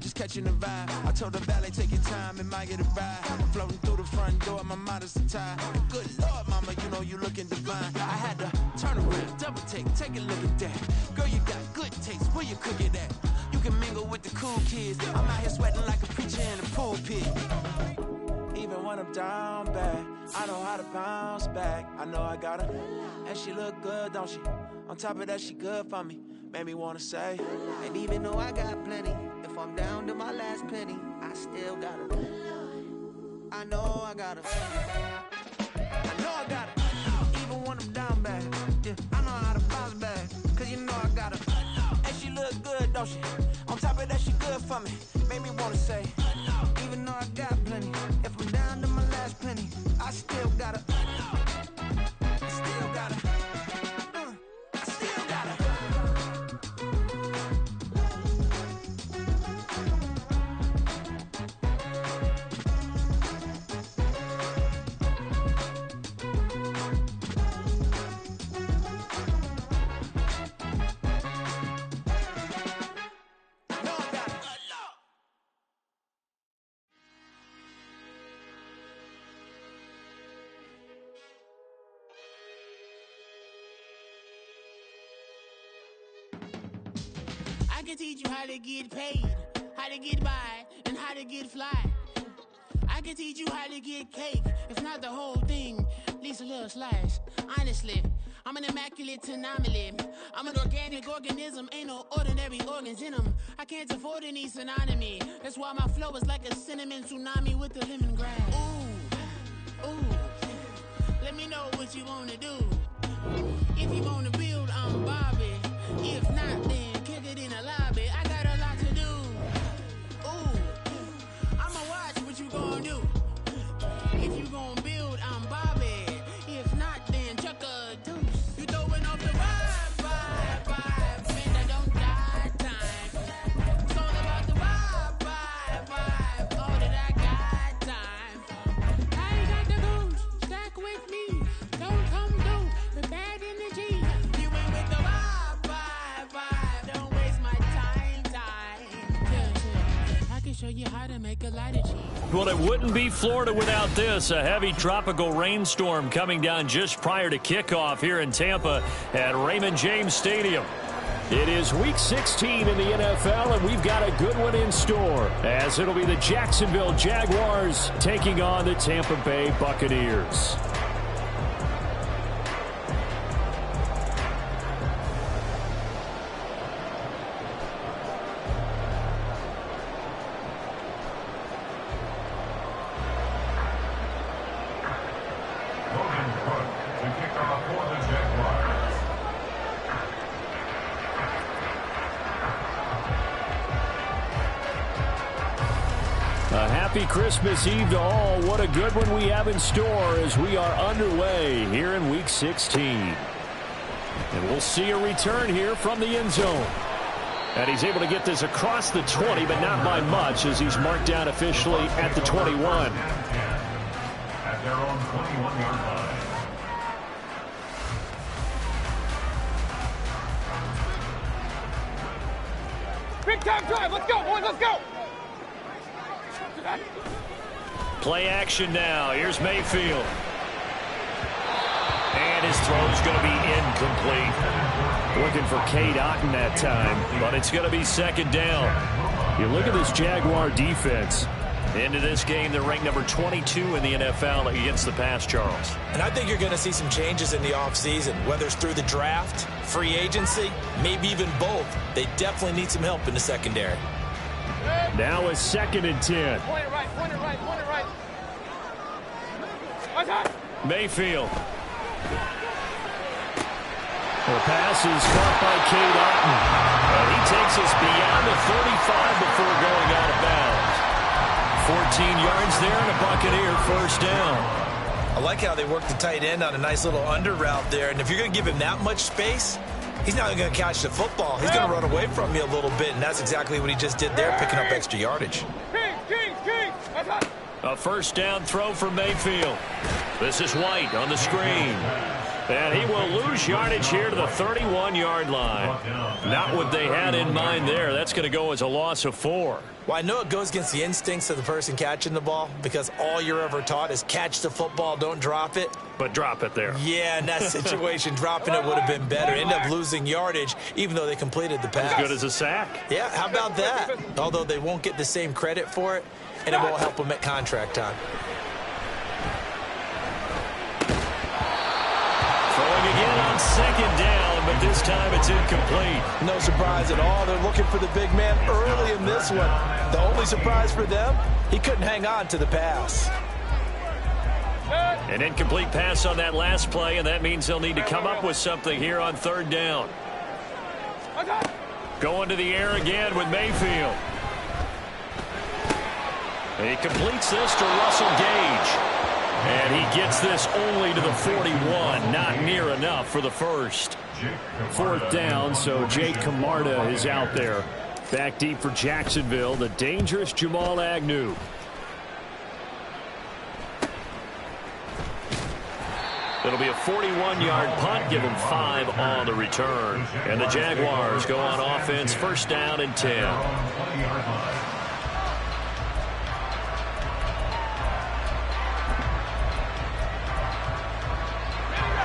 just catching the vibe. I told the valet, take your time, it might get a ride. Floating through the front door, my modest attire. Good Lord, mama, you know you looking divine. I had to turn around, double take a look at that. Girl, you got good taste, where you cook it at? You can mingle with the cool kids. I'm out here sweating like a preacher in a pulpit. Even when I'm down bad, I know how to bounce back. I know I got her, and she look good, don't she? On top of that, she good for me. Made me wanna say, and even though I got plenty, if I'm down to my last penny, I still got her. I know I got her. I know I got her. Even when I'm down bad, yeah, I know how to bounce back. Cause you know I got her. And she look good, don't she? On top of that, she good for me. Made me wanna say, even though I got plenty, if I'm down to my last penny, I still got her. I still got her. I still got her. I can teach you how to get paid, how to get by, and how to get fly. I can teach you how to get cake, if not the whole thing, at least a little slice. Honestly, I'm an immaculate anomaly. I'm an organic organism, ain't no ordinary organs in them. I can't afford any synonymy. That's why my flow is like a cinnamon tsunami with the lemongrass. Ooh, ooh, let me know what you wanna do. If you wanna build, I'm Bobby. If not, then kick it in the lobby. I got a lot to do. Ooh, I'ma watch what you gon' do. If you gon' build, I'm Bobby. If not, then chuck a deuce. You throwing off the vibe, man, I don't die time. It's all about the vibe, all that I got time. I ain't got the goose, stack with me. Don't come through with bad energy. You ain't with the vibe, don't waste my time. Yeah, I can show you how to make a lighter cheese. Well, it wouldn't be Florida without this. A heavy tropical rainstorm coming down just prior to kickoff here in Tampa at Raymond James Stadium. It is Week 16 in the NFL, and we've got a good one in store, as it'll be the Jacksonville Jaguars taking on the Tampa Bay Buccaneers. Happy Christmas Eve to all. What a good one we have in store as we are underway here in Week 16. And we'll see a return here from the end zone. And he's able to get this across the 20, but not by much, as he's marked down officially at the 21. At their own 21-yard line. Big time drive. Let's go, boys. Let's go. Play action now. Here's Mayfield. And his throw's going to be incomplete. Looking for Cade Otton that time, but it's going to be second down. You look at this Jaguar defense. Into this game, they're ranked number 22 in the NFL against the pass, Charles. And I think you're going to see some changes in the offseason, whether it's through the draft, free agency, maybe even both. They definitely need some help in the secondary. Now it's 2nd and 10. Point it right, point it right, point it right. Mayfield. The pass is caught by Cade Otton. And he takes us beyond the 35 before going out of bounds. 14 yards there and a Buccaneer first down. I like how they work the tight end on a nice little under route there. And if you're going to give him that much space, he's not going to catch the football. He's going to run away from you a little bit, and that's exactly what he just did there, picking up extra yardage. A first down throw for Mayfield. This is White on the screen. And he will lose yardage here to the 31-yard line. Not what they had in mind there. That's going to go as a loss of 4. Well, I know it goes against the instincts of the person catching the ball because all you're ever taught is catch the football, don't drop it. But drop it there. Yeah, in that situation, dropping it would have been better. End up losing yardage, even though they completed the pass. As good as a sack. Yeah, how about that? Although they won't get the same credit for it, and it won't help them at contract time. Throwing again on second down, but this time it's incomplete. No surprise at all. They're looking for the big man early in this one. The only surprise for them, he couldn't hang on to the pass. An incomplete pass on that last play, and that means they'll need to come up with something here on third down. Going to the air again with Mayfield. He completes this to Russell Gage. And he gets this only to the 41. Not near enough for the first. Fourth down, so Jake Camarda is out there. Back deep for Jacksonville, the dangerous Jamal Agnew. It'll be a 41-yard punt, give him 5 on the return. And the Jaguars go on offense, first down and 10.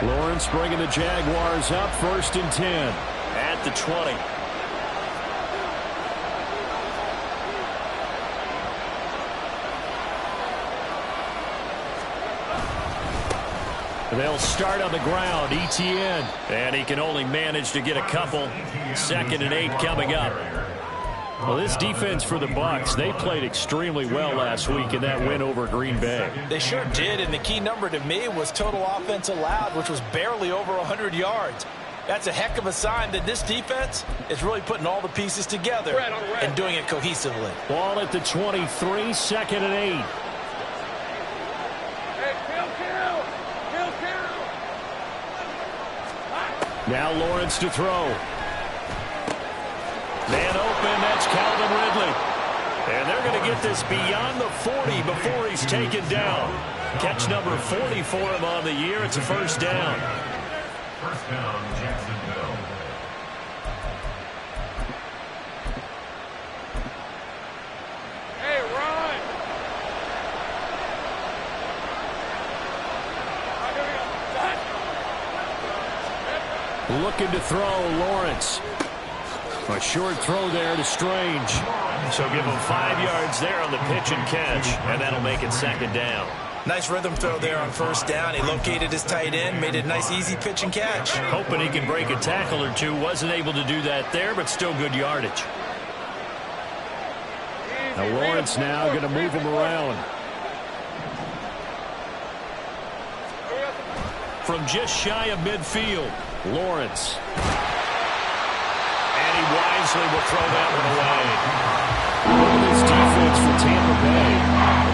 Lawrence bringing the Jaguars up, first and 10 at the 20. They'll start on the ground, Etienne. And he can only manage to get a couple. Second and 8 coming up. Well, this defense for the Bucs, they played extremely well last week in that win over Green Bay. They sure did, and the key number to me was total offense allowed, which was barely over 100 yards. That's a heck of a sign that this defense is really putting all the pieces together and doing it cohesively. Ball at the 23, second and 8. Now Lawrence to throw. Man open, that's Calvin Ridley. And they're going to get this beyond the 40 before he's taken down. Catch number 40 for him on the year. It's a first down. First down, Jacksonville. Hey, run! Looking to throw, Lawrence. A short throw there to Strange. So give him 5 yards there on the pitch and catch, and that'll make it second down. Nice rhythm throw there on first down. He located his tight end, made it a nice easy pitch and catch. Hoping he can break a tackle or two. Wasn't able to do that there, but still good yardage. Now Lawrence now going to move him around. From just shy of midfield, Lawrence. And he wisely will throw that one away. Look at this defense for Tampa Bay.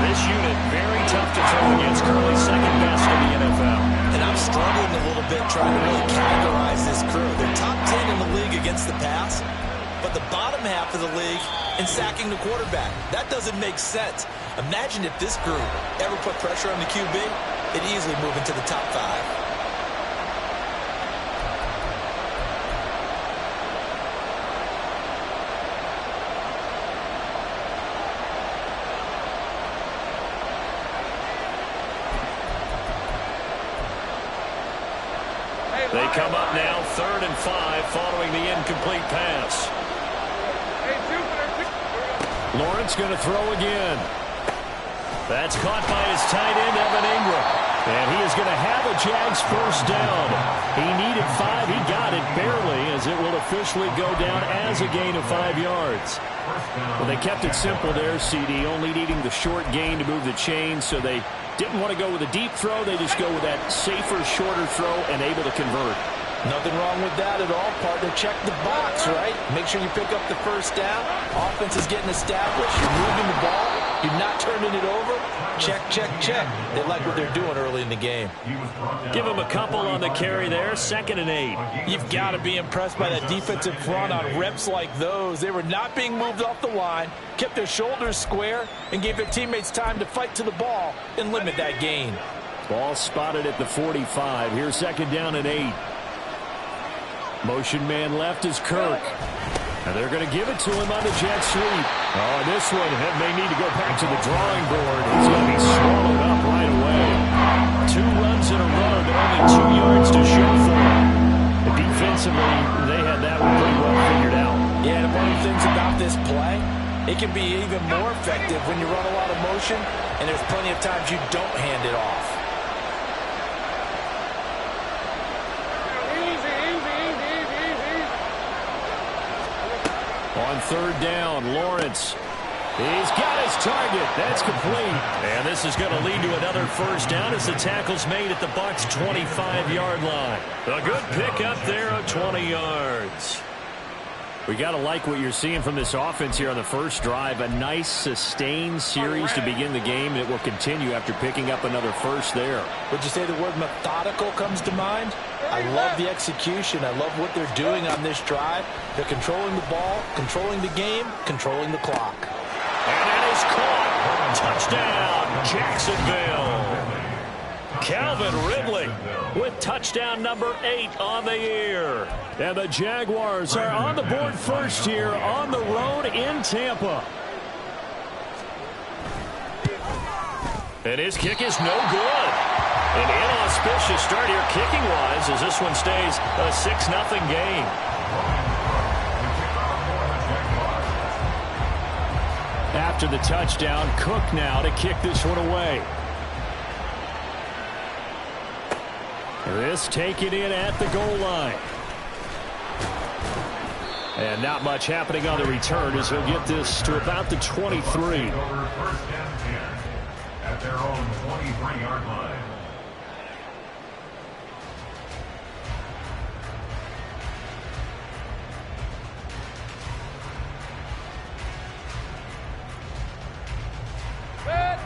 This unit very tough to throw against, currently second best in the NFL. And I'm struggling a little bit trying to really categorize this crew. They're top 10 in the league against the pass, but the bottom half of the league in sacking the quarterback. That doesn't make sense. Imagine if this group ever put pressure on the QB, it'd easily move into the top 5. They come up now, 3rd and 5, following the incomplete pass. Lawrence going to throw again. That's caught by his tight end, Evan Ingram. And he is going to have a Jags first down. He needed 5. He got it barely, as it will officially go down as a gain of 5 yards. Well, they kept it simple there, CD, only needing the short gain to move the chains, so they didn't want to go with a deep throw. They just go with that safer, shorter throw and able to convert. Nothing wrong with that at all, partner. Check the box, right? Make sure you pick up the first down. Offense is getting established. You're moving the ball. You're not turning it over. Check, check, check. They like what they're doing early in the game. Give them a couple on the carry there. 2nd and 8. You've got to be impressed by that defensive front on reps like those. They were not being moved off the line, kept their shoulders square, and gave their teammates time to fight to the ball and limit that gain. Ball spotted at the 45. Here's second down and 8. Motion man left is Kirk. And they're going to give it to him on the jet sweep. Oh, this one may need to go back to the drawing board. He's going to be swallowed up right away. 2 runs in a row, but only 2 yards to show for him. Defensively, they had that one pretty well figured out. Yeah, and one of the things about this play, it can be even more effective when you run a lot of motion, and there's plenty of times you don't hand it off. On third down, Lawrence. He's got his target. That's complete. And this is going to lead to another first down as the tackle's made at the Bucs' 25-yard line. A good pick up there of 20 yards. We got to like what you're seeing from this offense here on the first drive. A nice, sustained series to begin the game, and it will continue after picking up another first there. Would you say the word methodical comes to mind? I love the execution. I love what they're doing on this drive. They're controlling the ball, controlling the game, controlling the clock. And that is caught. Touchdown, Jacksonville. Calvin Ridley with touchdown number 8 on the year. And the Jaguars are on the board first here on the road in Tampa. And his kick is no good. An inauspicious start here kicking-wise as this one stays a 6-0 game. After the touchdown, Cook now to kick this one away. This taken in at the goal line. And not much happening on the return as he'll get this to about the 23. First and 10 at their own 23-yard line.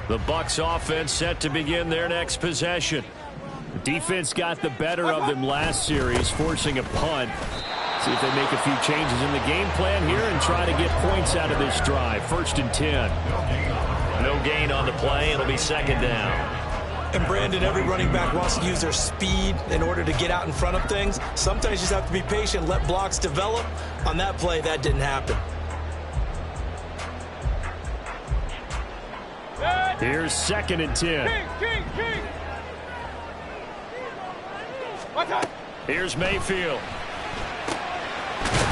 The Bucs offense set to begin their next possession. The defense got the better of them last series, forcing a punt. See if they make a few changes in the game plan here and try to get points out of this drive. First and 10. No gain on the play. It'll be second down. And Brandon, every running back wants to use their speed in order to get out in front of things. Sometimes you just have to be patient, let blocks develop. On that play, that didn't happen. Here's second and 10. King. Here's Mayfield.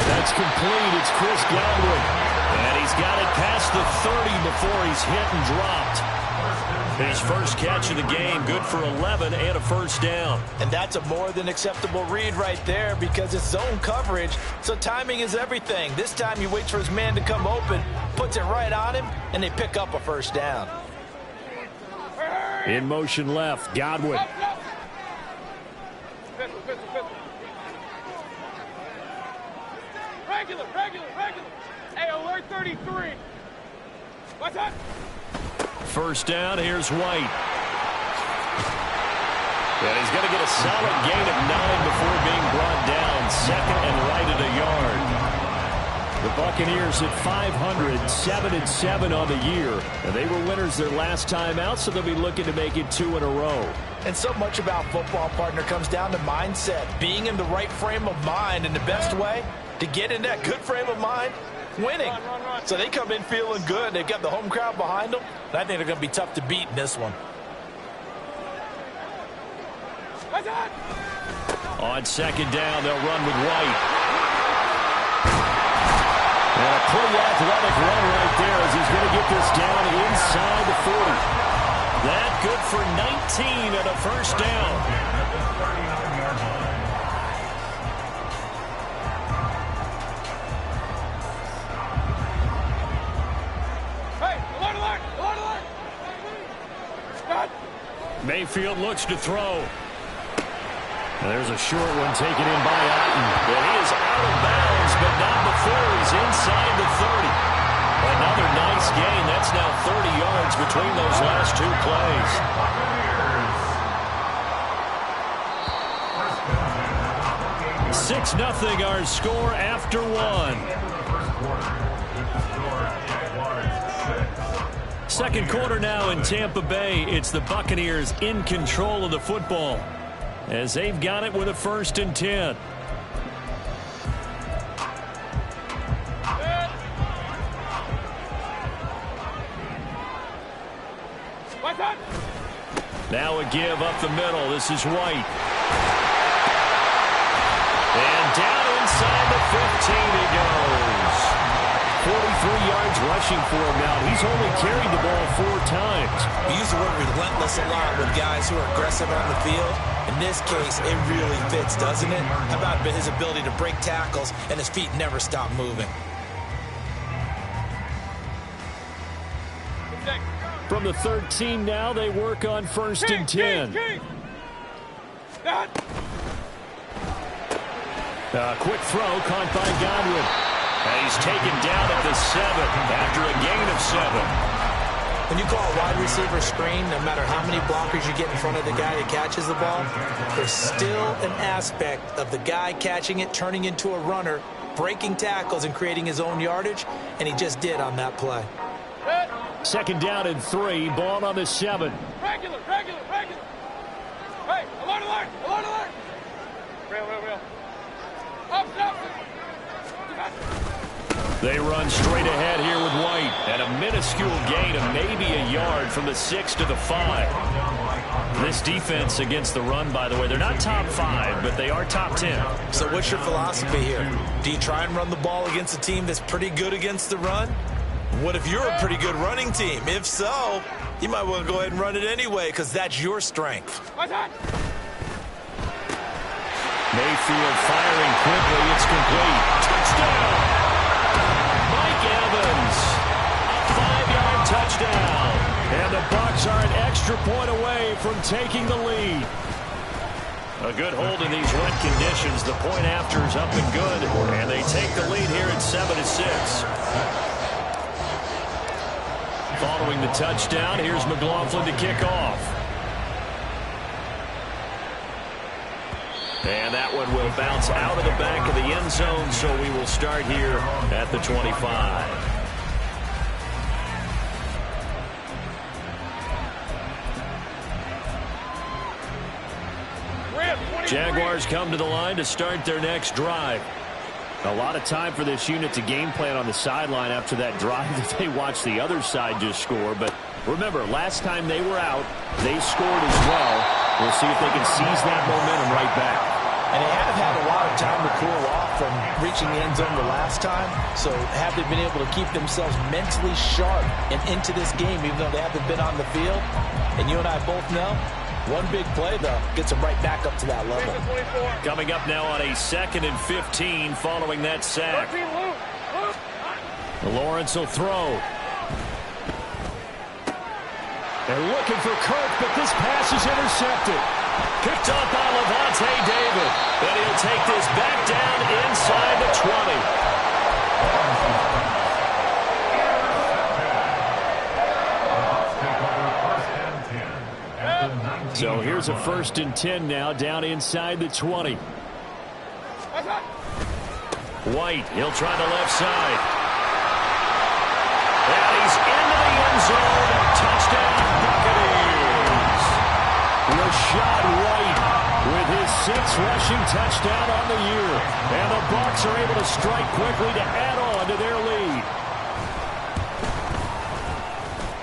That's complete. It's Chris Godwin. And he's got it past the 30 before he's hit and dropped. His first catch of the game, good for 11 and a first down. And that's a more than acceptable read right there because it's zone coverage, so timing is everything. This time he waits for his man to come open, puts it right on him, and they pick up a first down. In motion left, Godwin. Regular. Hey, alert 33. What's up? First down, here's White. And he's going to get a solid gain of 9 before being brought down. Second and right at a yard. The Buccaneers at 500, 7-7 on the year. And they were winners their last time out, so they'll be looking to make it 2 in a row. And so much about football, partner, comes down to mindset. Being in the right frame of mind, and the best way to get in that good frame of mind, winning. Run. So they come in feeling good. They've got the home crowd behind them. And I think they're going to be tough to beat in this one. On second down, they'll run with White. And a pretty athletic run right there as he's going to get this down inside the 40. That good for 19 and a first down. Hey, alert! Mayfield looks to throw. And there's a short one taken in by Otten. And he is out of bounds, but not before he's inside the 30. Another nice gain. That's now 30 yards between those last 2 plays. 6-0 our score after 1. Second quarter now in Tampa Bay. It's the Buccaneers in control of the football as they've got it with a 1st and 10. Now a give up the middle. This is White. And down inside the 15 he goes. 43 yards rushing for him now. He's only carried the ball 4 times. We use the word relentless a lot with guys who are aggressive on the field. In this case, it really fits, doesn't it? How about his ability to break tackles and his feet never stop moving? From the 13 now, they work on 1st and 10. Quick throw caught by Godwin. And he's taken down at the 7 after a gain of 7. When you call a wide receiver screen, no matter how many blockers you get in front of the guy that catches the ball, there's still an aspect of the guy catching it, turning into a runner, breaking tackles and creating his own yardage, and he just did on that play. 2nd down and 3, ball on the 7. Regular. Hey, alert. Real. Up. They run straight ahead here with White. And a minuscule gain of maybe a yard from the 6 to the 5. This defense against the run, by the way, they're not top 5, but they are top 10. So what's your philosophy here? Do you try and run the ball against a team that's pretty good against the run? What if you're a pretty good running team? If so, you might want to go ahead and run it anyway because that's your strength. Mayfield firing quickly. It's complete. Touchdown! Mike Evans. A 5-yard touchdown. And the Bucs are an extra point away from taking the lead. A good hold in these wet conditions. The point after is up and good. And they take the lead here at 7-6. Following the touchdown, here's McLaughlin to kick off. And that one will bounce out of the back of the end zone, so we will start here at the 25. Jaguars come to the line to start their next drive. A lot of time for this unit to game plan on the sideline after that drive that they watched the other side just score. But remember, last time they were out, they scored as well. We'll see if they can seize that momentum right back. And they haven't had a lot of time to cool off from reaching the end zone the last time. So have they been able to keep themselves mentally sharp and into this game, even though they haven't been on the field? And you and I both know, one big play, though, gets them right back up to that level. Coming up now on a 2nd and 15 following that sack. Lawrence will throw. They're looking for Kirk, but this pass is intercepted. Picked up by Levante David. And he'll take this back down inside the 20. So here's a 1st and 10 now down inside the 20. White, he'll try the left side. And he's into the end zone. Touchdown, Buccaneers. Rashad White with his 6th rushing touchdown on the year. And the Bucs are able to strike quickly to add on to their lead.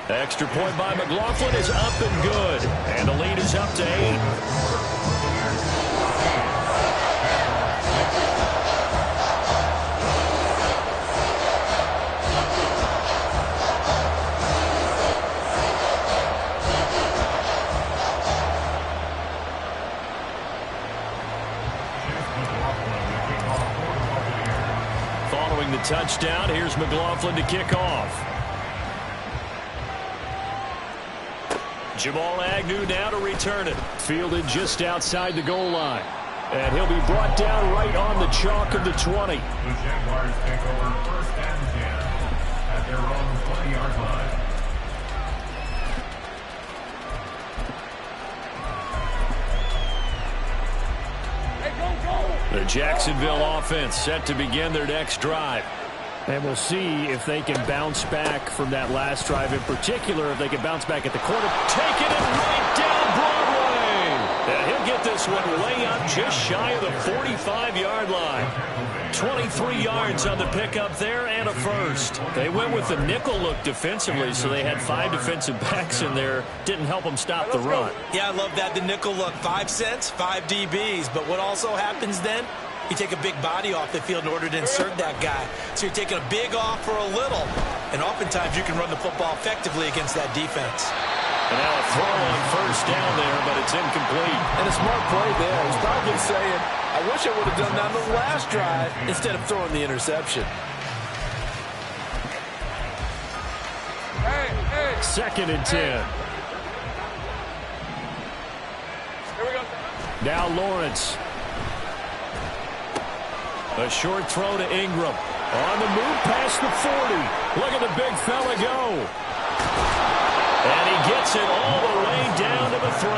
Extra point by McLaughlin is up and good. And the lead is up to 8. Following the touchdown, here's McLaughlin to kick off. Jamal Agnew now to return it. Fielded just outside the goal line. And he'll be brought down right on the chalk of the 20. The Jaguars take over 1st and 10 at their own 20-yard line. The Jacksonville offense set to begin their next drive. And we'll see if they can bounce back from that last drive in particular, if they can bounce back at the corner. Taking it right down Broadway. And he'll get this one way up just shy of the 45-yard line. 23 yards on the pickup there and a first. They went with the nickel look defensively, so they had 5 defensive backs in there. Didn't help them stop the run. Yeah, I love that. The nickel look, 5 cents, 5 DBs. But what also happens then? You take a big body off the field in order to insert that guy. So you're taking a big off for a little. And oftentimes you can run the football effectively against that defense. And now a throw on first down there, but it's incomplete. And a smart play there. He's probably saying, I wish I would have done that on the last drive instead of throwing the interception. Second and 10. Here we go. Now Lawrence. A short throw to Ingram. On the move past the 40. Look at the big fella go. And he gets it all the way down to the 3.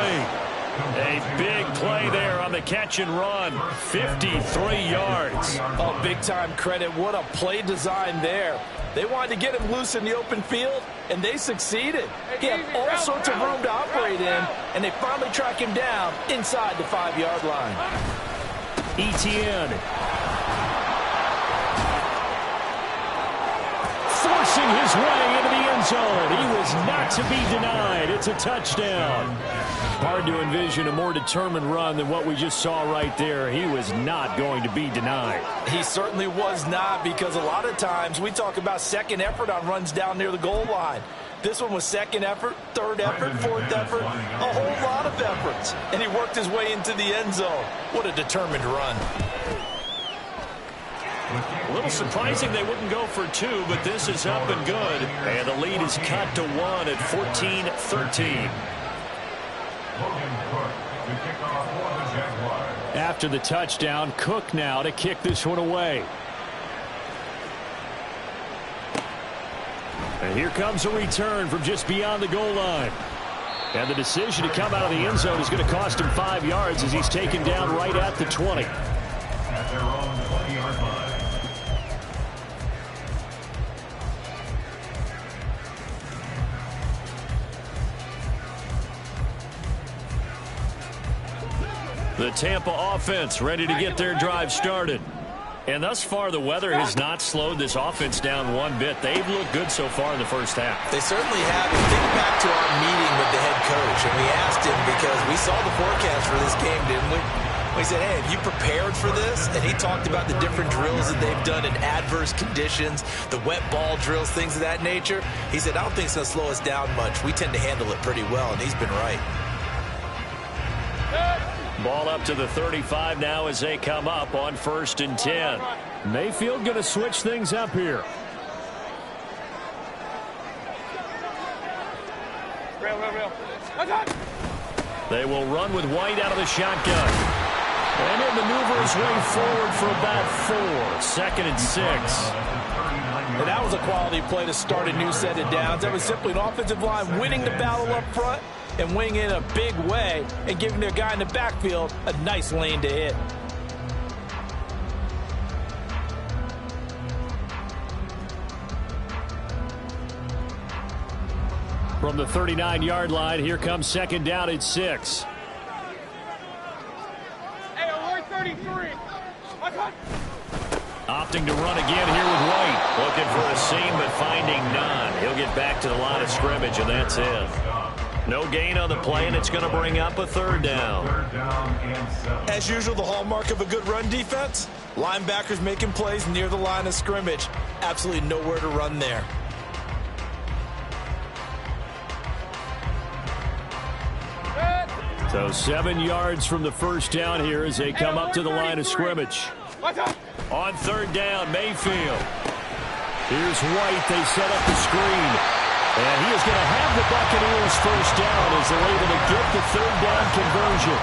A big play there on the catch and run. 53 yards. Oh, big-time credit. What a play design there. They wanted to get him loose in the open field, and they succeeded. He had all sorts of room to operate in, and they finally track him down inside the 5-yard line. Etienne. Forcing his way into the end zone. He was not to be denied. It's a touchdown. Hard to envision a more determined run than what we just saw right there. He was not going to be denied. He certainly was not, because a lot of times we talk about second effort on runs down near the goal line. This one was second effort, third effort, fourth effort, a whole lot of efforts. And he worked his way into the end zone. What a determined run. A little surprising they wouldn't go for 2, but this is up and good. And the lead is cut to 1 at 14-13. After the touchdown, Cook now to kick this one away. And here comes a return from just beyond the goal line. And the decision to come out of the end zone is going to cost him 5 yards as he's taken down right at the 20. At their own 20-yard line. The Tampa offense ready to get their drive started. And thus far, the weather has not slowed this offense down one bit. They've looked good so far in the first half. They certainly have. And think back to our meeting with the head coach, and we asked him, because we saw the forecast for this game, didn't we? We said, hey, have you prepared for this? And he talked about the different drills that they've done in adverse conditions, the wet ball drills, things of that nature. He said, I don't think it's going to slow us down much. We tend to handle it pretty well, and he's been right. Ball up to the 35 now as they come up on 1st and 10. Mayfield going to switch things up here. Real. They will run with White out of the shotgun. And he'll maneuver his way forward for about 4. 2nd and 6. And that was a quality play to start a new set of downs. That was simply an offensive line winning the battle up front and winning in a big way and giving their guy in the backfield a nice lane to hit. From the 39-yard line, here comes 2nd down at 6. Hey, alert 33. Opting to run again here with White. Looking for a seam, but finding none. He'll get back to the line of scrimmage, and that's it. No gain on the play, and it's going to bring up a 3rd down. As usual, the hallmark of a good run defense, linebackers making plays near the line of scrimmage. Absolutely nowhere to run there. So 7 yards from the first down here as they come up to the line of scrimmage. On 3rd down, Mayfield. Here's White. They set up the screen. And he is going to have the Buccaneers first down as they're able to get the 3rd down conversion.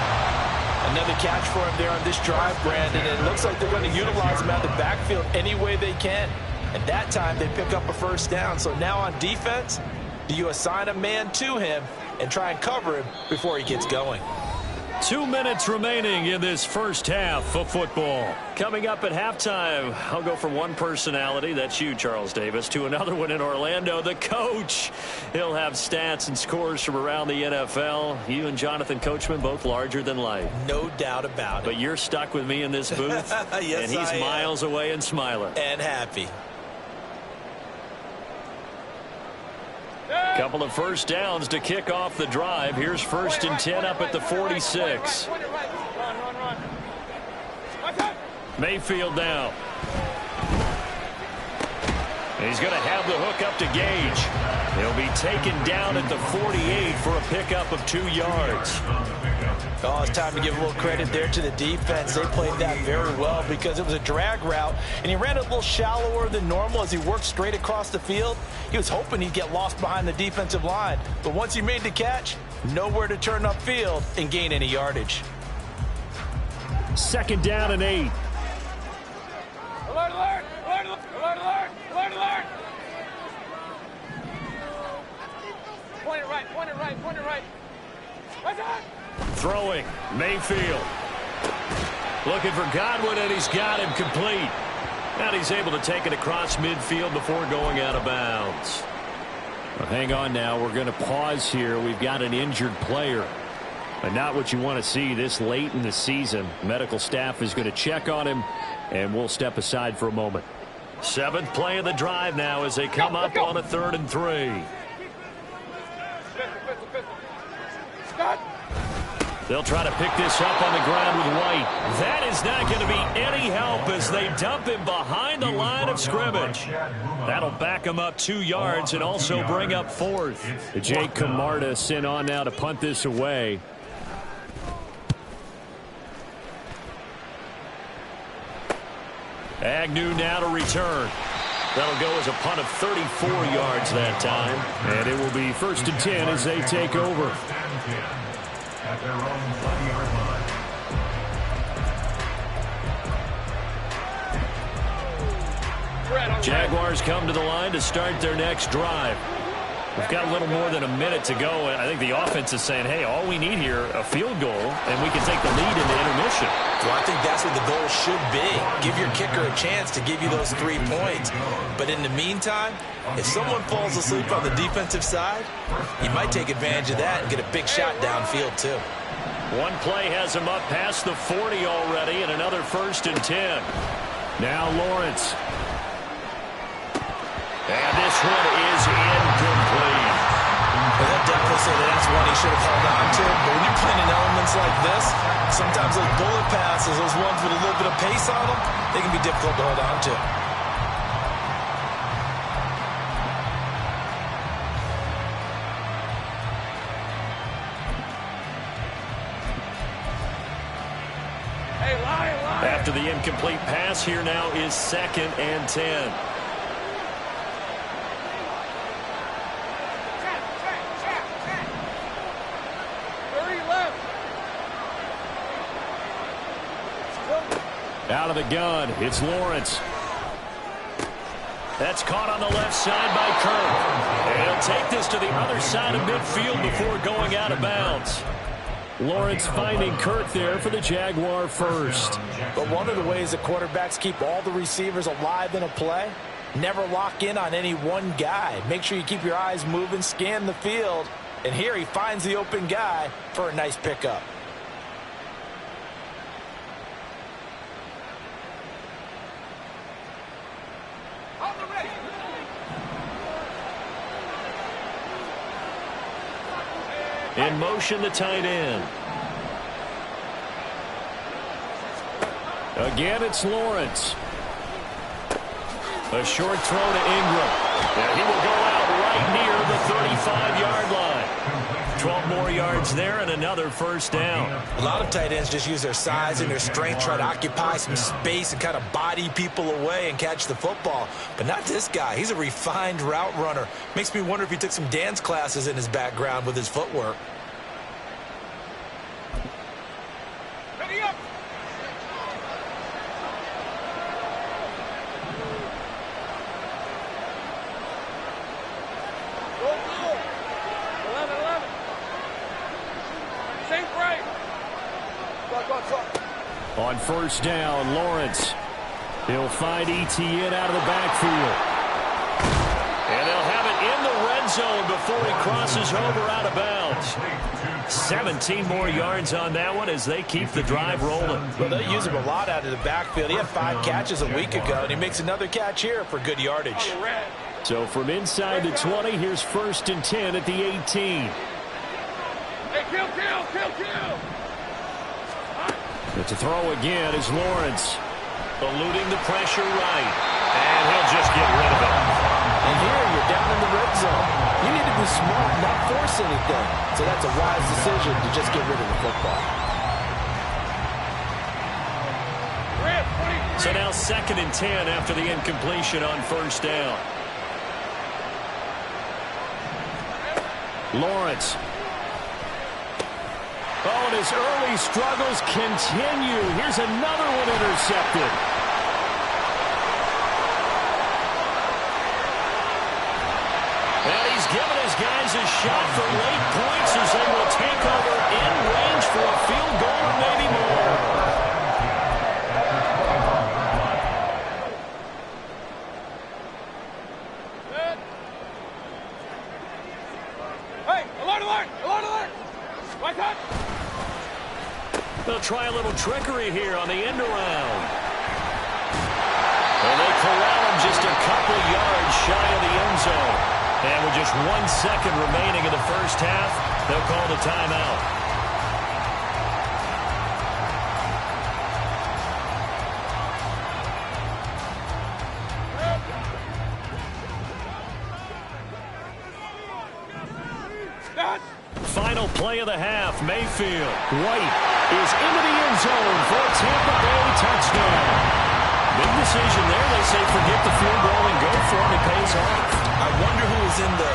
Another catch for him there on this drive, Brandon. And it looks like they're going to utilize him out of the backfield any way they can. And that time they pick up a first down. So now on defense, do you assign a man to him and try and cover him before he gets going? 2 minutes remaining in this first half of football. Coming up at halftime, I'll go from one personality, that's you, Charles Davis, to another one in Orlando, the coach. He'll have stats and scores from around the NFL. You and Jonathan Coachman, both larger than life. No doubt about it. But you're stuck with me in this booth, yes, and he's miles away and smiling. And happy. Couple of first downs to kick off the drive. Here's 1st and 10 up at the 46. Mayfield now. He's going to have the hook up to Gage. He'll be taken down at the 48 for a pickup of 2 yards. Oh, it's time to give a little credit there to the defense. They played that very well because it was a drag route, and he ran a little shallower than normal as he worked straight across the field. He was hoping he'd get lost behind the defensive line, but once he made the catch, nowhere to turn upfield and gain any yardage. 2nd down and 8. Alert, alert! Alert, alert! Alert, alert! Alert! Point it right, point it right, point it right. What's that? Throwing, Mayfield. Looking for Godwin, and he's got him complete. And he's able to take it across midfield before going out of bounds. Well, hang on now. We're going to pause here. We've got an injured player. And not what you want to see this late in the season. Medical staff is going to check on him, and we'll step aside for a moment. 7th play of the drive now as they come up on a 3rd and 3. Scott! They'll try to pick this up on the ground with White. That is not going to be any help as they dump him behind the line of scrimmage. That'll back him up 2 yards and also bring up 4th. Jake Camarda sent on now to punt this away. Agnew now to return. That'll go as a punt of 34 yards that time. And it will be 1st and 10 as they take over. At their own 20-yard line. Jaguars come to the line to start their next drive. We've got a little more than a minute to go. I think the offense is saying, hey, all we need here, a field goal, and we can take the lead into intermission. Well, I think that's what the goal should be. Give your kicker a chance to give you those 3 points. But in the meantime, if someone falls asleep on the defensive side, you might take advantage of that and get a big shot downfield, too. One play has him up past the 40 already, and another 1st and 10. Now Lawrence. And this one is incomplete. Well, they'll definitely say that that's one he should have held on to. But when you're playing in elements like this, sometimes those bullet passes, those ones with a little bit of pace on them, they can be difficult to hold on to. After the incomplete pass, here now is 2nd and 10. Out of the gun, it's Lawrence. That's caught on the left side by Kirk. And he'll take this to the other side of midfield before going out of bounds. Lawrence finding Kirk there for the Jaguar first. But one of the ways that quarterbacks keep all the receivers alive in a play, never lock in on any one guy. Make sure you keep your eyes moving, scan the field. And here he finds the open guy for a nice pickup. In motion, the tight end. Again, it's Lawrence. A short throw to Ingram. And he will go out right near the 35-yard line. 12 more yards there and another 1st down. A lot of tight ends just use their size and their strength, try to occupy some space and kind of body people away and catch the football. But not this guy. He's a refined route runner. Makes me wonder if he took some dance classes in his background with his footwork. Ready up! Go, 11, 11. Same right. On first down, Lawrence. He'll find Etienne out of the backfield. And they'll have it in the red zone before he crosses over out of bounds. 17 more yards on that one as they keep the drive rolling. Well, they use him a lot out of the backfield. He had 5 catches a week ago, and he makes another catch here for good yardage. So from inside the 20, here's first and 10 at the 18. Hey, kill! But to throw again is Lawrence. Eluding the pressure right. And he'll just get rid of it. And here you're down in the red zone. You need to be smart, not force anything. So that's a wise decision to just get rid of the football. So now second and 10 after the incompletion on first down. Lawrence. Oh, and his early struggles continue. Here's another one intercepted. And he's given his guys a shot for late points as they will take over in range for a field goal or maybe more. Hey, alert! White hot! They'll try a little trickery here on the end around. And they corral him just a couple yards shy of the end zone. And with just 1 second remaining in the first half, they'll call the timeout. Final play of the half, Mayfield. White is into the end zone for a Tampa Bay touchdown. Big decision there. They say forget the field goal and go for it. It pays off. I wonder who was in the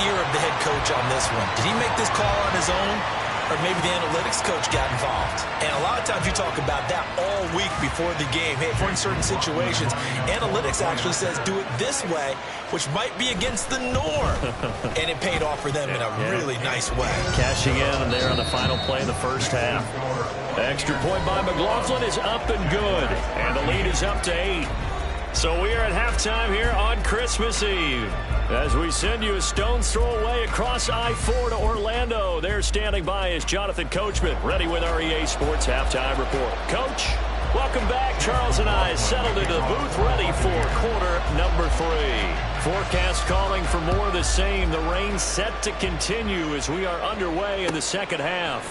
ear of the head coach on this one. Did he make this call on his own? Or maybe the analytics coach got involved. And a lot of times you talk about that all week before the game. Hey, for in certain situations, analytics actually says do it this way, which might be against the norm. And it paid off for them in a really nice way. Cashing in there on the final play of the first half. Extra point by McLaughlin is up and good. And the lead is up to 8. So we are at halftime here on Christmas Eve. As we send you a stone's throw away across I-4 to Orlando. There standing by is Jonathan Coachman, ready with our EA Sports Halftime Report. Coach, welcome back. Charles and I settled into the booth, ready for quarter number 3. Forecast calling for more of the same. The rain set to continue as we are underway in the second half.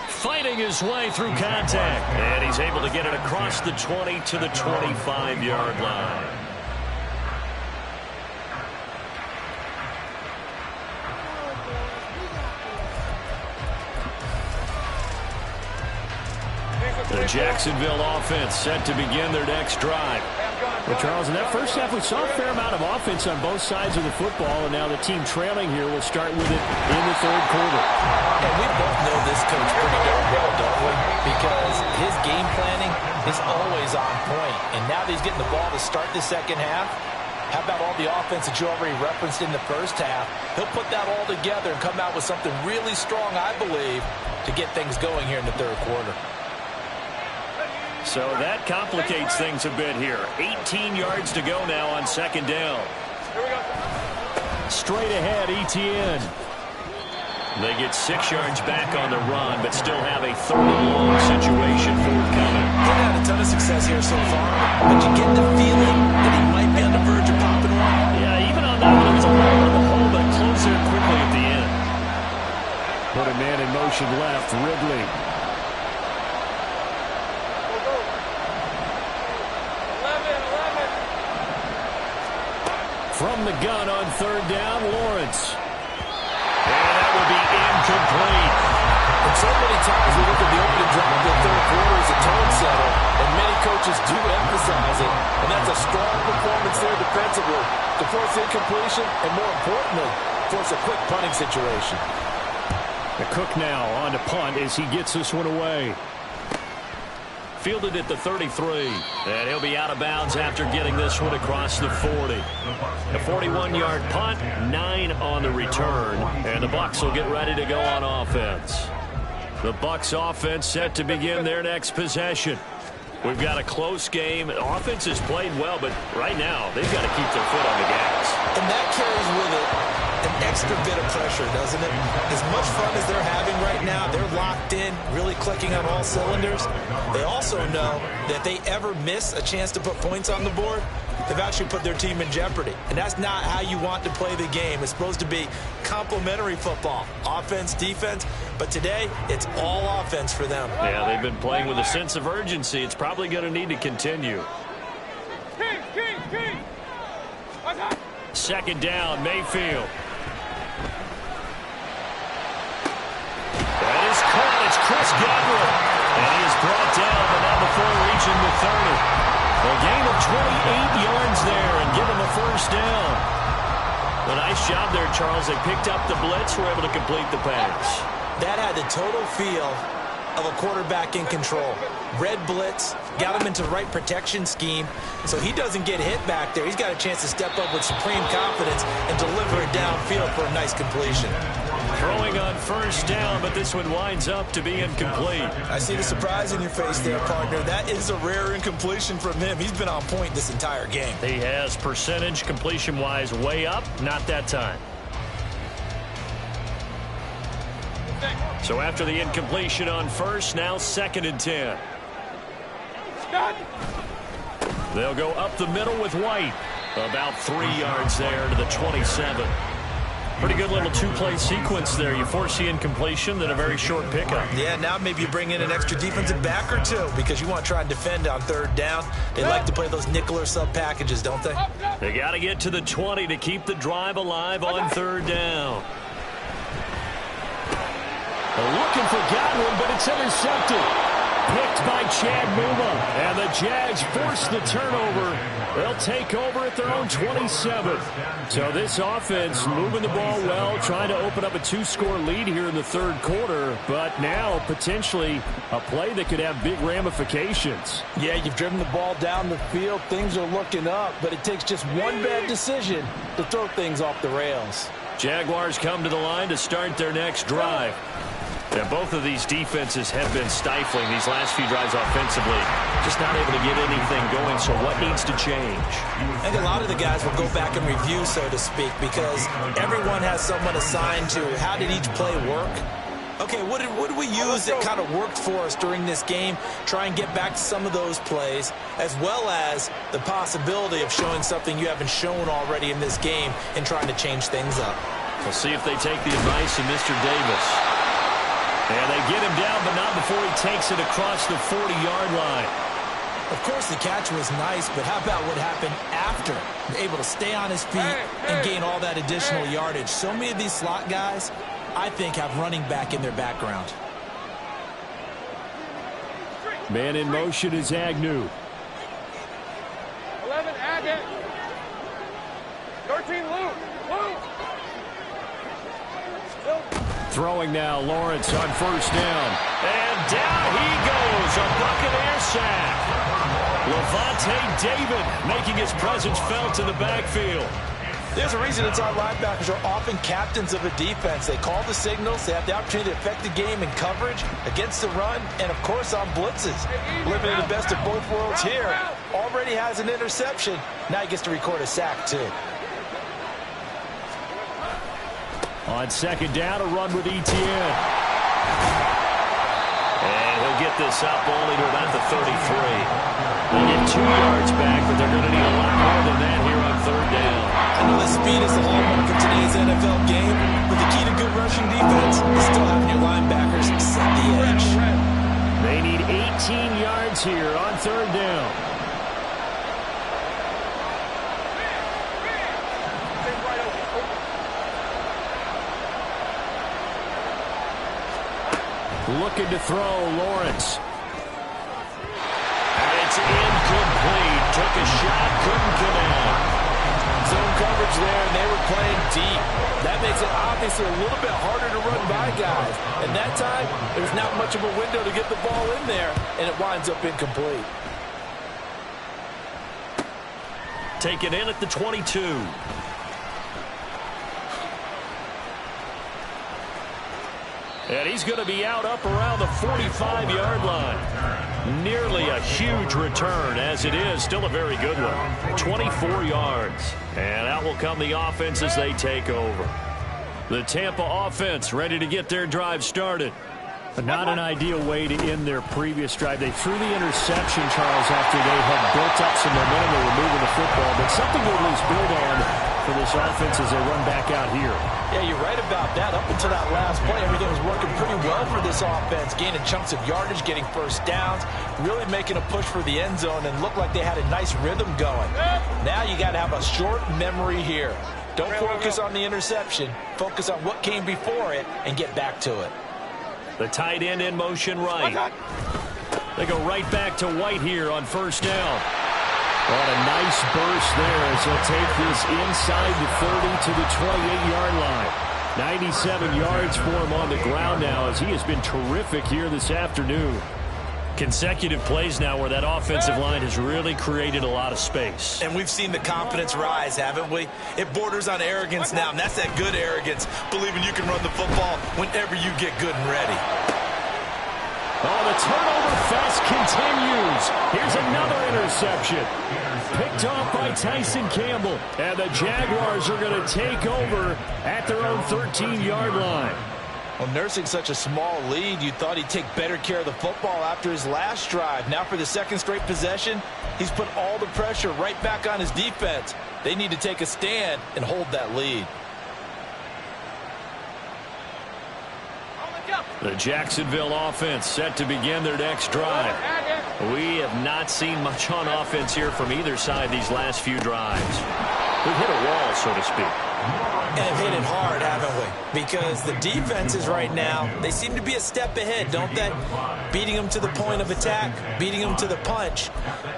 Fighting his way through contact. And he's able to get it across the 20 to the 25-yard line. The Jacksonville offense set to begin their next drive. Well, Charles, in that first half, we saw a fair amount of offense on both sides of the football, and now the team trailing here will start with it in the third quarter. And we both know this coach pretty darn well, don't we? Because his game planning is always on point. And now that he's getting the ball to start the second half, how about all the offense that you already referenced in the first half? He'll put that all together and come out with something really strong, I believe, to get things going here in the third quarter. So that complicates things a bit here. 18 yards to go now on second down. Straight ahead, Etienne. They get 6 yards back on the run, but still have a 30-long situation forthcoming. He's had a ton of success here so far, but you get the feeling that he might be on the verge of popping one. Yeah, even on that one, it was a little on the hole, but closer quickly at the end. Put a man in motion left, Ridley. From the gun on third down, Lawrence. And that will be incomplete. And so many times we look at the opening drive of the third quarter as a tone setter, and many coaches do emphasize it. And that's a strong performance there defensively to force incompletion and, more importantly, force a quick punting situation. The Cook now on to punt as he gets this one away. Fielded at the 33. And he'll be out of bounds after getting this one across the 40. A 41-yard punt, 9 on the return. And the Bucs will get ready to go on offense. The Bucs offense set to begin their next possession. We've got a close game. Offense is playing well, but right now they've got to keep their foot on the gas. And that carries with it an extra bit of pressure, doesn't it? As much fun as they're having right now, they're locked in, really clicking on all cylinders. They also know that if they ever miss a chance to put points on the board, they've actually put their team in jeopardy. And that's not how you want to play the game. It's supposed to be complementary football, offense, defense. But today, it's all offense for them. Yeah, they've been playing with a sense of urgency. It's probably going to need to continue. Second down, Mayfield. That is caught. It's Chris Godwin. And he is brought down, but not before reaching the 30. A gain of 28 yards there and give him a first down. A nice job there, Charles. They picked up the blitz, were able to complete the pass. That had the total feel of a quarterback in control. Red blitz, got him into the right protection scheme, so he doesn't get hit back there. He's got a chance to step up with supreme confidence and deliver it downfield for a nice completion. Throwing on first down, but this one winds up to be incomplete. I see the surprise in your face there, partner. That is a rare incompletion from him. He's been on point this entire game. He has percentage completion-wise way up, not that time. So after the incompletion on first, now 2nd and 10. They'll go up the middle with White. About 3 yards there to the 27. Pretty good little two-play sequence there. You force the incompletion, then a very short pickup. Yeah, now maybe you bring in an extra defensive back or two because you want to try and defend on 3rd down. They like to play those nickel or sub packages, don't they? They got to get to the 20 to keep the drive alive on 3rd down. Looking for Godwin, but it's intercepted. Picked by Chad Muma. And the Jags force the turnover. They'll take over at their own 27. So this offense moving the ball well, trying to open up a 2-score lead here in the 3rd quarter. But now potentially a play that could have big ramifications. Yeah, you've driven the ball down the field. Things are looking up, but it takes just one bad decision to throw things off the rails. Jaguars come to the line to start their next drive. Yeah, both of these defenses have been stifling these last few drives offensively. Just not able to get anything going, so what needs to change? I think a lot of the guys will go back and review, so to speak, because everyone has someone assigned to how did each play work. Okay, what did we use that kind of worked for us during this game? Try and get back to some of those plays, as well as the possibility of showing something you haven't shown already in this game and trying to change things up. We'll see if they take the advice of Mr. Davis. And they get him down, but not before he takes it across the 40-yard line. Of course, the catch was nice, but how about what happened after? Able to stay on his feet and gain all that additional yardage. So many of these slot guys, I think, have running back in their background. Man in motion is Agnew. 11, Agnew. 13, Luke. Throwing now, Lawrence on first down. And down he goes, a Buccaneer sack. Levante David making his presence felt in the backfield. There's a reason inside linebackers are often captains of a defense. They call the signals. They have the opportunity to affect the game in coverage, against the run, and, of course, on blitzes. Living in the best of both worlds here. Already has an interception. Now he gets to record a sack, too. On second down, a run with Etienne. And he'll get this up only to about the 33. They get 2 yards back, but they're going to need a lot more than that here on 3rd down. I know the speed is the hallmark of today's NFL game, but the key to good rushing defense is still having your linebackers set the edge. They need 18 yards here on 3rd down. Looking to throw, Lawrence. And it's incomplete. Took a shot, couldn't connect. Zone coverage there, and they were playing deep. That makes it obviously a little bit harder to run by guys. And that time, there's not much of a window to get the ball in there, and it winds up incomplete. Taken in at the 22. And he's going to be out up around the 45-yard line. Nearly a huge return as it is. Still a very good one. 24 yards. And out will come the offense as they take over. The Tampa offense ready to get their drive started. But not an ideal way to end their previous drive. They threw the interception, Charles, after they had built up some momentum. They were moving the football. But something to at least build on for this offense as they run back out here. Yeah, you're right about that. Up until that last play, everything was working pretty well for this offense. Gaining chunks of yardage, getting first downs, really making a push for the end zone, and looked like they had a nice rhythm going. Now you got to have a short memory here. Don't focus on the interception. Focus on what came before it and get back to it. The tight end in motion right. They go right back to White here on first down. What a nice burst there as he'll take this inside the 30 to the 28-yard line. 97 yards for him on the ground now as he has been terrific here this afternoon. Consecutive plays now where that offensive line has really created a lot of space. And we've seen the confidence rise, haven't we? It borders on arrogance now, and that's that good arrogance, believing you can run the football whenever you get good and ready. Oh, the turnover fest continues. Here's another interception. Picked off by Tyson Campbell. And the Jaguars are going to take over at their own 13-yard line. Well, nursing such a small lead, you thought he'd take better care of the football after his last drive. Now for the second straight possession, he's put all the pressure right back on his defense. They need to take a stand and hold that lead. The Jacksonville offense set to begin their next drive. We have not seen much on offense here from either side these last few drives. We've hit a wall, so to speak. And hit it hard, haven't we? Because the defenses right now, they seem to be a step ahead, don't they? Beating them to the point of attack, beating them to the punch.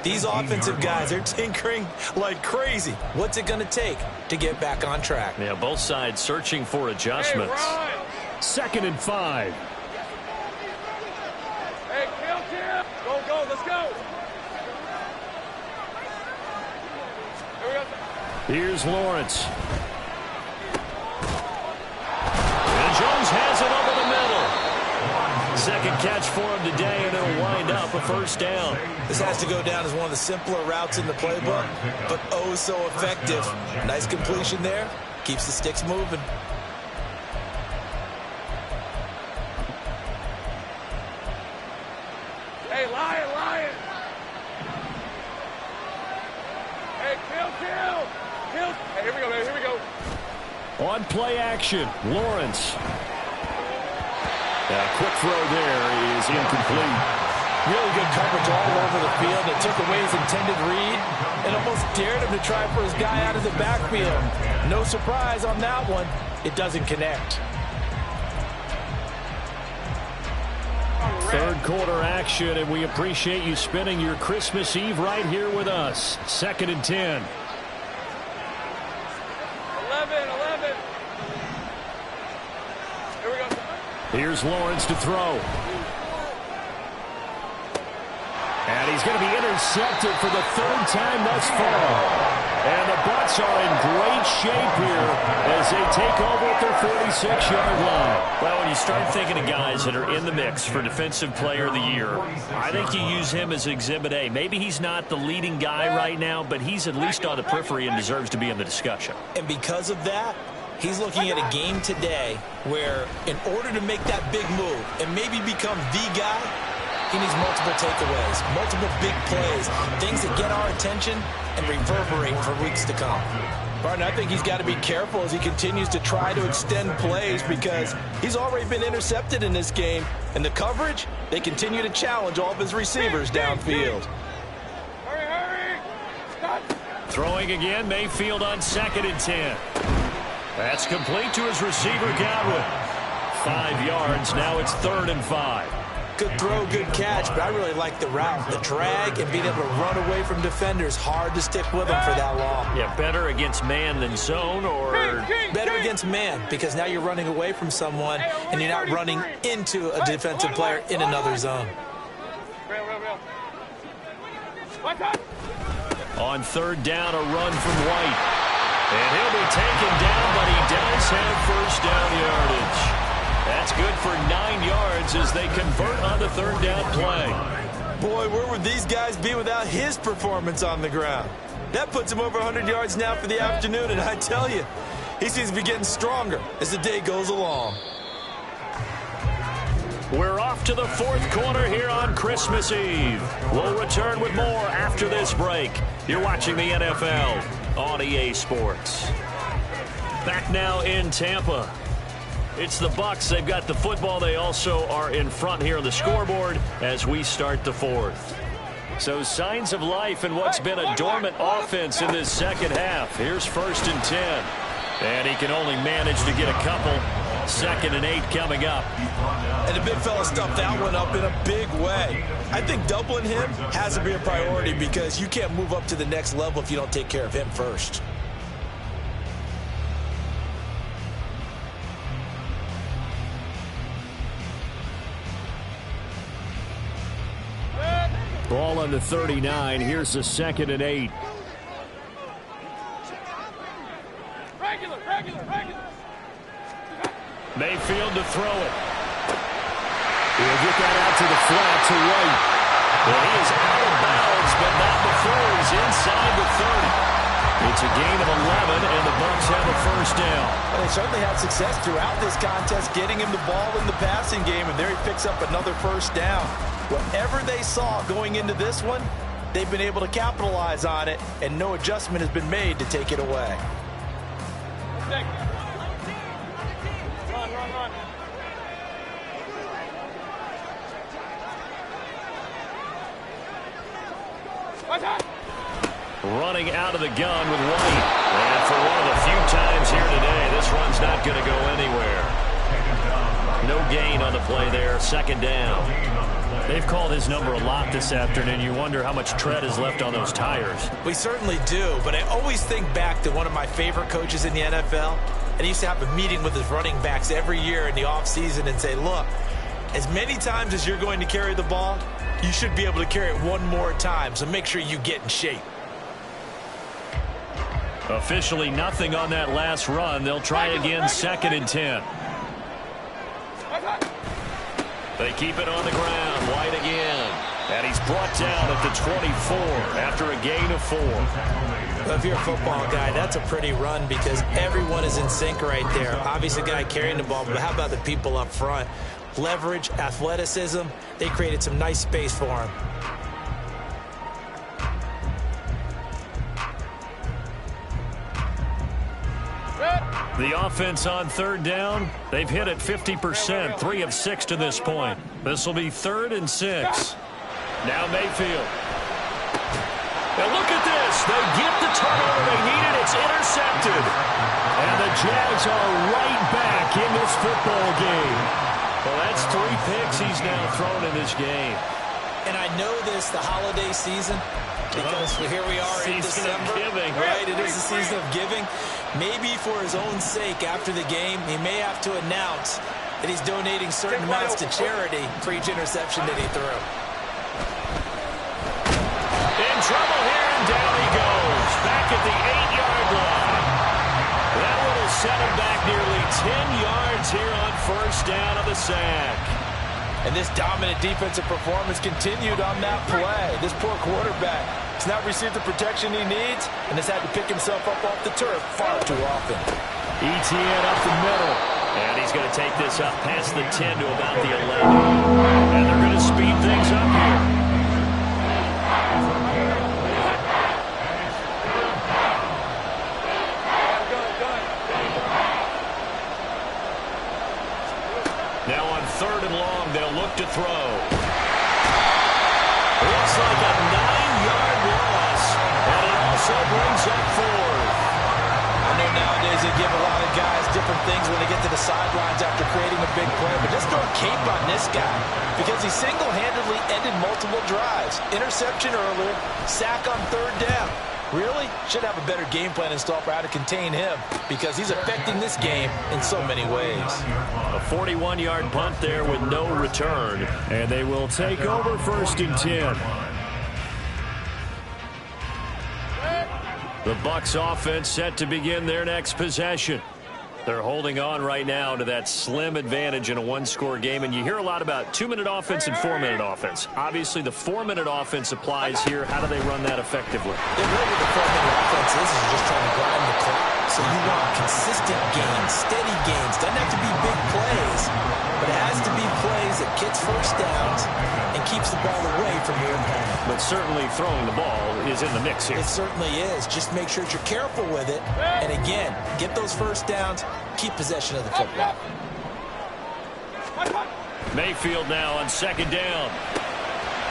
These offensive guys are tinkering like crazy. What's it going to take to get back on track? Yeah, both sides searching for adjustments. Hey, 2nd and 5. Hey, kill. Go, let's go. Here we go. Here's Lawrence. And Jones has it over the middle. Second catch for him today, and it'll wind up a first down. This has to go down as one of the simpler routes in the playbook, but oh so effective. Nice completion there. Keeps the sticks moving. Hey, Lion. Hey, kill. Hey, here we go, baby. Here we go. On play action, Lawrence. A quick throw there is incomplete. Really good coverage all over the field. It took away his intended read and almost dared him to try for his guy out of the backfield. No surprise on that one. It doesn't connect. Third quarter action, and we appreciate you spending your Christmas Eve right here with us. 2nd and 10. 11. Here we go. Here's Lawrence to throw. And he's going to be intercepted for the 3rd time thus far. And the Bucs are in great shape here as they take over at their 46-yard line. Well, when you start thinking of guys that are in the mix for Defensive Player of the Year, I think you use him as Exhibit A. Maybe he's not the leading guy right now, but he's at least on the periphery and deserves to be in the discussion. And because of that, he's looking at a game today where in order to make that big move and maybe become the guy, he needs multiple takeaways, multiple big plays, things that get our attention and reverberate for weeks to come. Barton, I think he's got to be careful as he continues to try to extend plays because he's already been intercepted in this game. And the coverage, they continue to challenge all of his receivers downfield. Hurry. Stop. Throwing again, Mayfield on 2nd and 10. That's complete to his receiver, Godwin. 5 yards, now it's 3rd and 5. Good throw, good catch, but I really like the route, the drag, and being able to run away from defenders. Hard to stick with them for that long. Yeah, better against man than zone, or better against man, because now you're running away from someone, and you're not running into a defensive player in another zone. Real. On 3rd down, a run from White. And he'll be taken down, but he does have first down yardage. That's good for 9 yards as they convert on the third down play. Boy, where would these guys be without his performance on the ground? That puts him over 100 yards now for the afternoon, and I tell you, he seems to be getting stronger as the day goes along. We're off to the fourth quarter here on Christmas Eve. We'll return with more after this break. You're watching the NFL on EA Sports. Back now in Tampa. It's the Bucs. They've got the football. They also are in front here on the scoreboard as we start the fourth. So signs of life in what's been a dormant offense in this second half. Here's 1st and 10. And he can only manage to get a couple. 2nd and 8 coming up. And the big fella stuffed that one up in a big way. I think doubling him has to be a priority because you can't move up to the next level if you don't take care of him first. Ball on the 39. Here's the 2nd and 8. Regular. Mayfield to throw it. He'll get that out to the flat to White. Well, he is out of bounds, but not before he's inside the 30. It's a gain of 11, and the Bucs have a first down. Well, they certainly had success throughout this contest getting him the ball in the passing game, and there he picks up another first down. Whatever they saw going into this one, they've been able to capitalize on it, and no adjustment has been made to take it away. Running out of the gun with White. And for one of the few times here today, this run's not going to go anywhere. No gain on the play there. 2nd down. They've called his number a lot this afternoon. You wonder how much tread is left on those tires. We certainly do, but I always think back to one of my favorite coaches in the NFL. And he used to have a meeting with his running backs every year in the offseason and say, look, as many times as you're going to carry the ball, you should be able to carry it one more time, so make sure you get in shape. Officially nothing on that last run. They'll try again 2nd and 10. They keep it on the ground. White again. And he's brought down at the 24 after a gain of 4. Well, if you're a football guy, that's a pretty run because everyone is in sync right there. Obviously, the guy carrying the ball, but how about the people up front? Leverage, athleticism, they created some nice space for him. The offense on 3rd down, they've hit it 50%, 3 of 6 to this point. This will be 3rd and 6. Now Mayfield. Now look at this. They get the turnover they needed. It's intercepted. And the Jags are right back in this football game. Well, that's 3 picks he's now thrown in this game. And I know this, the holiday season, because here we are in December. Right, it is the season of giving. Maybe for his own sake, after the game, he may have to announce that he's donating certain amounts to charity for each interception that he threw. In trouble here, and down he goes. Back at the 8-yard line. That one will set him back nearly 10 yards here on 1st down of the sack. And this dominant defensive performance continued on that play. This poor quarterback has not received the protection he needs and has had to pick himself up off the turf far too often. ETN up the middle. And he's going to take this up past the 10 to about the 11. And they're going to speed things up here. Now on 3rd and long, they'll look to throw. Looks like a 9-yard loss, and it also brings up 4th. I know nowadays they give a lot of guys different things when they get to the sidelines after creating a big play, but just throw a cape on this guy because he single-handedly ended multiple drives. Interception earlier, sack on 3rd down. Really should have a better game plan installed for how to contain him because he's affecting this game in so many ways. A 41-yard punt there with no return, and they will take over 1st and 10. The Bucs offense set to begin their next possession. They're holding on right now to that slim advantage in a one-score game, and you hear a lot about 2-minute offense and 4-minute offense. Obviously, the 4-minute offense applies here. How do they run that effectively? Yeah, really the 4-minute offense is just trying to grind the clock. So you want consistent gains, steady gains. Doesn't have to be big plays, but it has to be plays that gets first downs and keeps the ball away from your opponent. But certainly throwing the ball is in the mix here. It certainly is. Just make sure that you're careful with it. And again, get those first downs, keep possession of the football. Mayfield now on second down.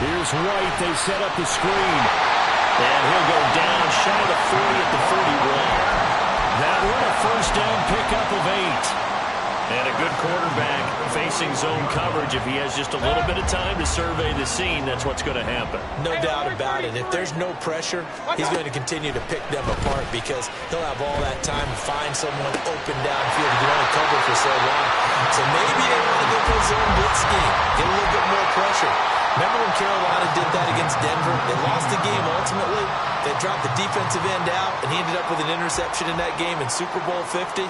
Here's White. They set up the screen. And he'll go down shy of the 40 at the 41. That one a first down pickup of 8. And a good quarterback facing zone coverage. If he has just a little bit of time to survey the scene, that's what's going to happen. No doubt about it. If there's no pressure, he's going to continue to pick them apart because he'll have all that time to find someone open downfield. He can only cover for so long. So maybe they want to go for a zone blitz scheme, get a little bit more pressure. Remember when Carolina did that against Denver? They lost the game ultimately. They dropped the defensive end out, and he ended up with an interception in that game in Super Bowl 50.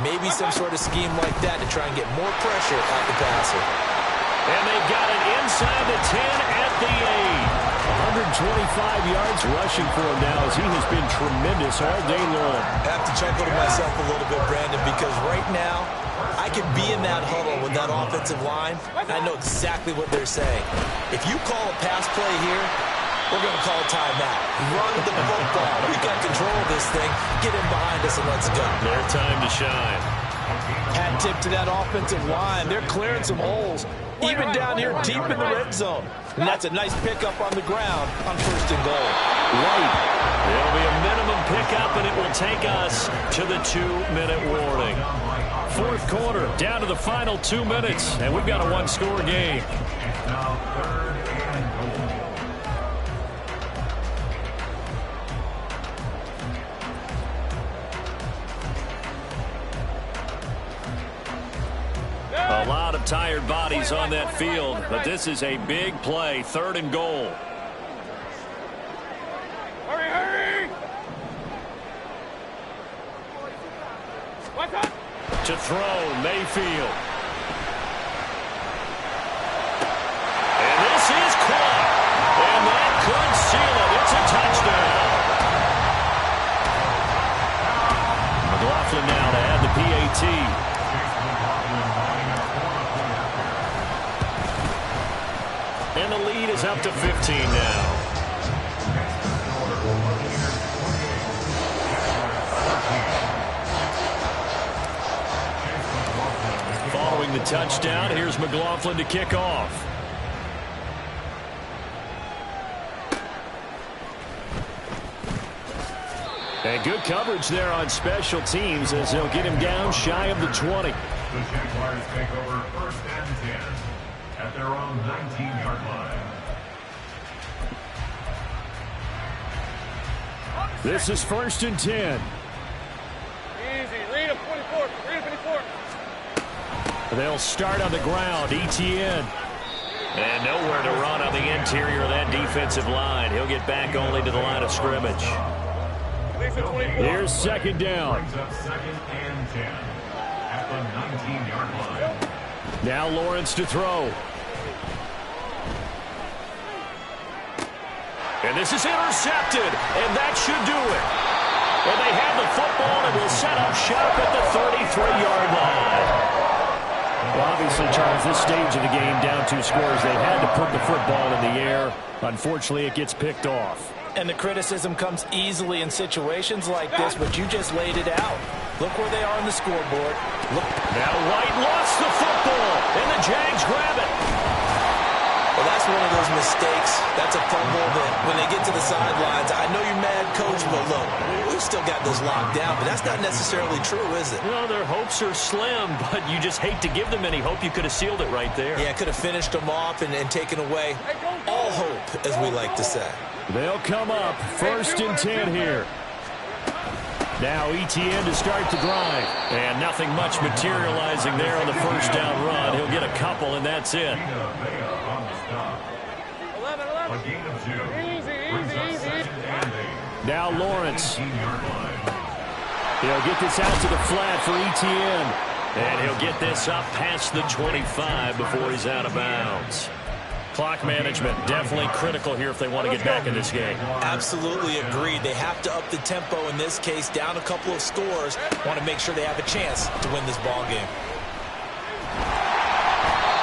Maybe some sort of scheme like that to try and get more pressure at the passer. And they've got it inside the 10 at the 8. 125 yards rushing for him now as he has been tremendous all day long. I have to chuckle to myself a little bit, Brandon, because right now I could be in that huddle with that offensive line. I know exactly what they're saying. If you call a pass play here, we're going to call a timeout. Run the football. We've got control of this thing. Get in behind us and let's go. Their time to shine. Hat tip to that offensive line. They're clearing some holes, even down here deep in the red zone. And that's a nice pickup on the ground on first and goal. Right. It'll be a minimum pickup, and it will take us to the 2-minute warning. Fourth quarter, down to the final 2 minutes, and we've got a one-score game. Now third and goal. A lot of tired bodies on that field, but this is a big play, third and goal. Hurry, hurry! What's up? To throw, Mayfield. And this is caught. And that could seal it. It's a touchdown. McLaughlin now to add the PAT. And the lead is up to 15 now. Following the touchdown, here's McLaughlin to kick off. And good coverage there on special teams as they'll get him down shy of the 20. The Jaguars take over first and 10 at their own 19-yard line. This is first and 10. Easy. Read him, 24. Read him, 24. They'll start on the ground. Etienne. And nowhere to run on the interior of that defensive line. He'll get back only to the line of scrimmage. Here's second down. Brings up second and 10 at the 19-yard line. Now Lawrence to throw. And this is intercepted, and that should do it. And they have the football and will set up shop at the 33-yard line. Well, obviously, Charles, this stage of the game, down 2 scores, they had to put the football in the air. Unfortunately, it gets picked off. And the criticism comes easily in situations like this, but you just laid it out. Look where they are on the scoreboard. Look. Now White lost the football, and the Jags grab it. Well, that's one of those mistakes. That's a fumble that when they get to the sidelines, I know you're mad, coach, but look, we've still got this locked down, but that's not necessarily true, is it? Well, their hopes are slim, but you just hate to give them any hope. You could have sealed it right there. Yeah, could have finished them off and taken away all hope, as we like to say. They'll come up first and 10 here. Now Etienne to start the drive. And nothing much materializing there on the first down run. He'll get a couple, and that's it. A gain of 2. Brings up second and 8. Now Lawrence. He'll get this out to the flat for Etienne. And he'll get this up past the 25 before he's out of bounds. Clock management definitely critical here if they want to get back in this game. Absolutely agreed. They have to up the tempo in this case, down a couple of scores. Want to make sure they have a chance to win this ball game.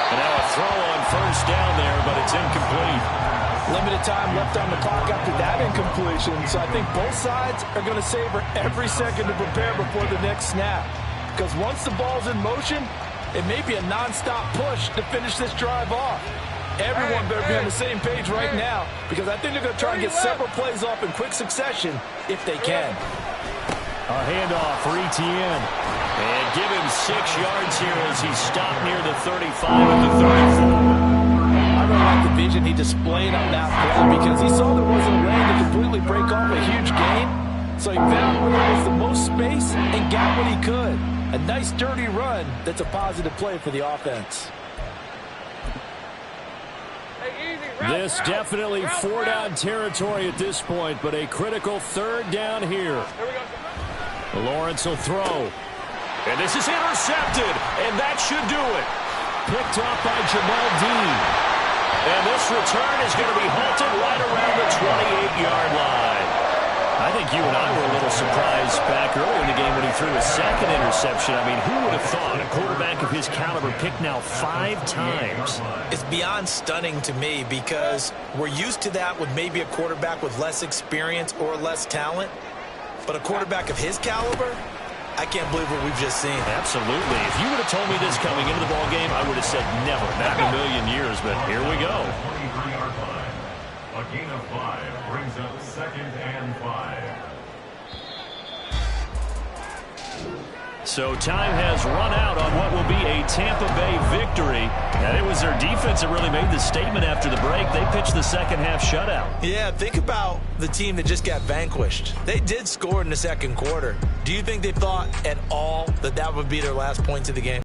And now a throw on first down there, but it's incomplete. Limited time left on the clock after that incompletion, so I think both sides are going to savor every second to prepare before the next snap. Because once the ball's in motion, it may be a non-stop push to finish this drive off. Everyone better be on the same page right now, because I think they're going to try and get several plays off in quick succession if they can. A handoff for Etienne. And give him 6 yards here as he's stopped near the 35 and the 34. I really like the vision he displayed on that play because he saw there wasn't a lane to completely break off a huge gain. So he found where there was the most space and got what he could. A nice dirty run that's a positive play for the offense. This definitely 4-down territory at this point, but a critical 3rd down here. Lawrence will throw. And this is intercepted, and that should do it. Picked off by Jamal Dean. And this return is going to be halted right around the 28-yard line. I think you and I were a little surprised back earlier in the game when he threw his 2nd interception. I mean, who would have thought a quarterback of his caliber picked now 5 times? It's beyond stunning to me because we're used to that with maybe a quarterback with less experience or less talent. But a quarterback of his caliber, I can't believe what we've just seen. Absolutely. If you would have told me this coming into the ballgame, I would have said never, not in a million years, but here we go. 23-yard line. A gain of 5 brings up 2nd and 5. So time has run out on what will be a Tampa Bay victory. And it was their defense that really made the statement after the break. They pitched the second half shutout. Yeah, think about the team that just got vanquished. They did score in the 2nd quarter. Do you think they thought at all that that would be their last points of the game?